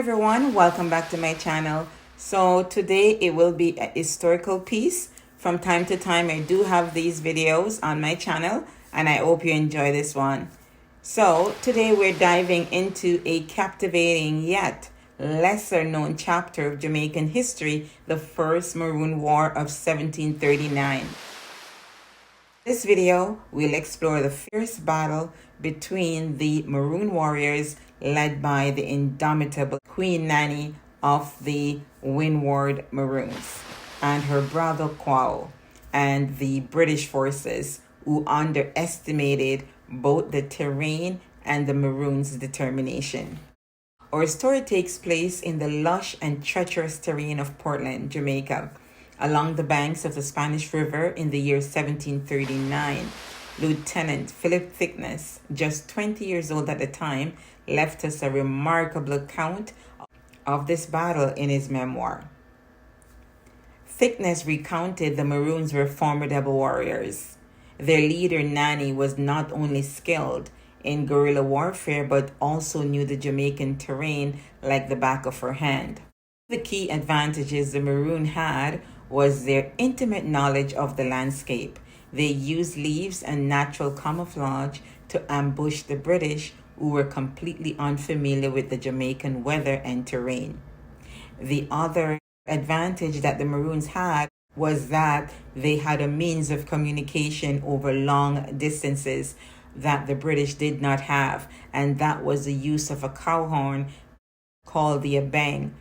everyone, welcome back to my channel. So today it will be a historical piece. From time to time I do have these videos on my channel and I hope you enjoy this one. So today we're diving into a captivating yet lesser known chapter of Jamaican history, the First Maroon War of 1739. This video will explore the fierce battle between the Maroon warriors led by the indomitable Queen Nanny of the Winward Maroons and her brother Quao, and the British forces who underestimated both the terrain and the Maroons' determination. Our story takes place in the lush and treacherous terrain of Portland, Jamaica, along the banks of the Spanish River in the year 1739. Lieutenant Philip Thickness, just 20 years old at the time, left us a remarkable account of this battle in his memoir. Thickness recounted the Maroons were formidable warriors. Their leader, Nanny, was not only skilled in guerrilla warfare but also knew the Jamaican terrain like the back of her hand. The key advantages the Maroon had was their intimate knowledge of the landscape. They used leaves and natural camouflage to ambush the British, who were completely unfamiliar with the Jamaican weather and terrain. The other advantage that the Maroons had was that they had a means of communication over long distances that the British did not have, and that was the use of a cow horn called the abang.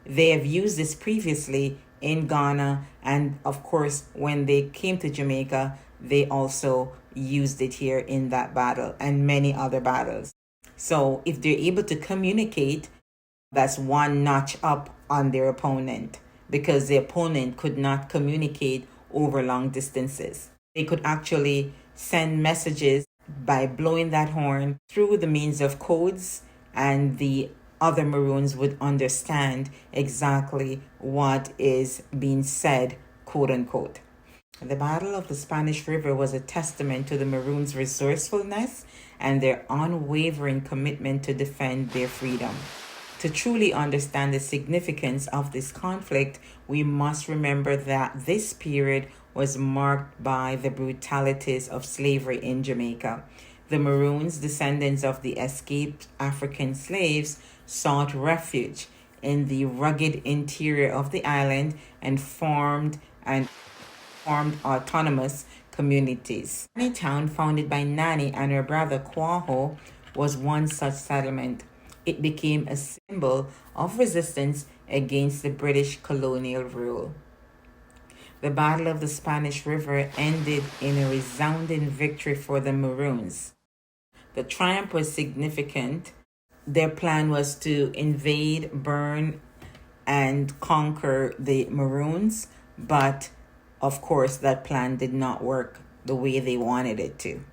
They have used this previously in Ghana, and of course when they came to Jamaica they also used it here in that battle and many other battles. So if they're able to communicate, that's one notch up on their opponent, because the opponent could not communicate over long distances. They could actually send messages by blowing that horn through the means of codes, and the other Maroons would understand exactly what is being said, quote unquote. The Battle of the Spanish River was a testament to the Maroons' resourcefulness and their unwavering commitment to defend their freedom. To truly understand the significance of this conflict, we must remember that this period was marked by the brutalities of slavery in Jamaica. The Maroons, descendants of the escaped African slaves, sought refuge in the rugged interior of the island and formed autonomous communities. Nanny Town, founded by Nanny and her brother Quaho, was one such settlement. It became a symbol of resistance against the British colonial rule. The Battle of the Spanish River ended in a resounding victory for the Maroons. The triumph was significant. Their plan was to invade, burn, and conquer the Maroons, but of course that plan did not work the way they wanted it to.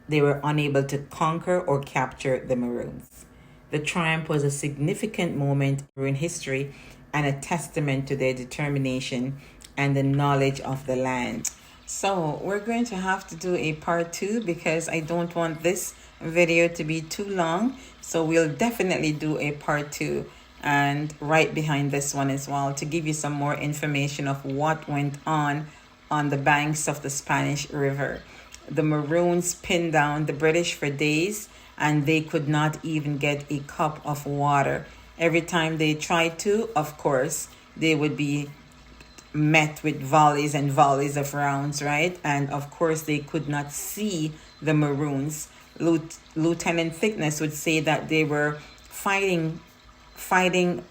They were unable to conquer or capture the Maroons. The triumph was a significant moment in history and a testament to their determination and the knowledge of the land. So we're going to have to do a part 2 because I don't want this video to be too long. So we'll definitely do a part 2 and right behind this one as well, to give you some more information of what went on the banks of the Spanish River. The Maroons pinned down the British for days and they could not even get a cup of water. Every time they tried to, of course, they would be met with volleys and volleys of rounds, right? And of course they could not see the Maroons. Lieutenant Thickness would say that they were fighting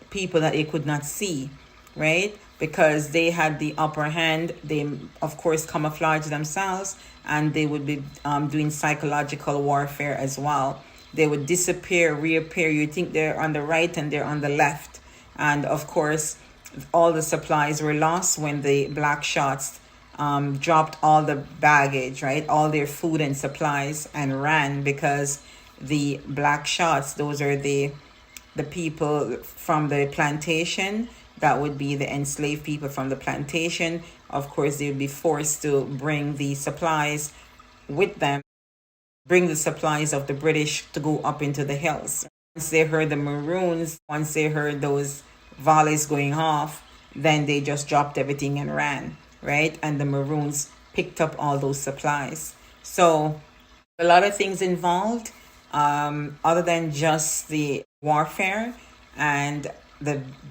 people that they could not see, right? Because they had the upper hand. They of course camouflage themselves, and they would be doing psychological warfare as well. They would disappear, reappear. You think they're on the right and they're on the left. And of course all the supplies were lost when the black shots dropped all the baggage, right? All their food and supplies, and ran, because the black shots, those are the people from the plantation. That would be the enslaved people from the plantation. Of course, they would be forced to bring the supplies with them, bring the supplies of the British to go up into the hills. Once they heard the maroons, once they heard those volleys going off, then they just dropped everything and ran, right? And the maroons picked up all those supplies. So a lot of things involved, other than just the warfare, and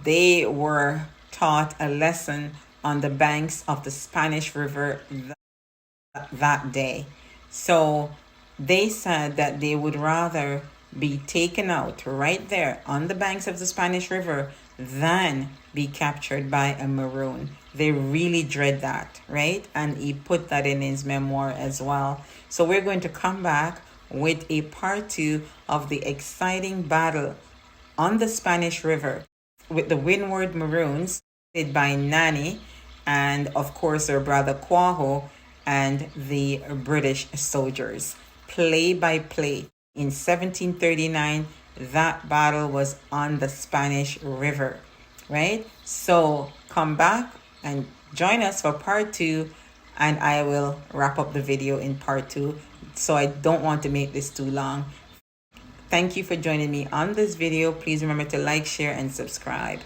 they were taught a lesson on the banks of the Spanish River that day. So they said that they would rather be taken out right there on the banks of the Spanish River than be captured by a maroon. They really dread that, right? And he put that in his memoir as well. So we're going to come back with a part 2 of the exciting battle on the Spanish River with the Winward Maroons, led by Nanny, and of course her brother Quaho, and the British soldiers. Play by play. In 1739, that battle was on the Spanish River, right? So come back and join us for part 2, and I will wrap up the video in part 2. So I don't want to make this too long. Thank you for joining me on this video. Please remember to like, share, and subscribe.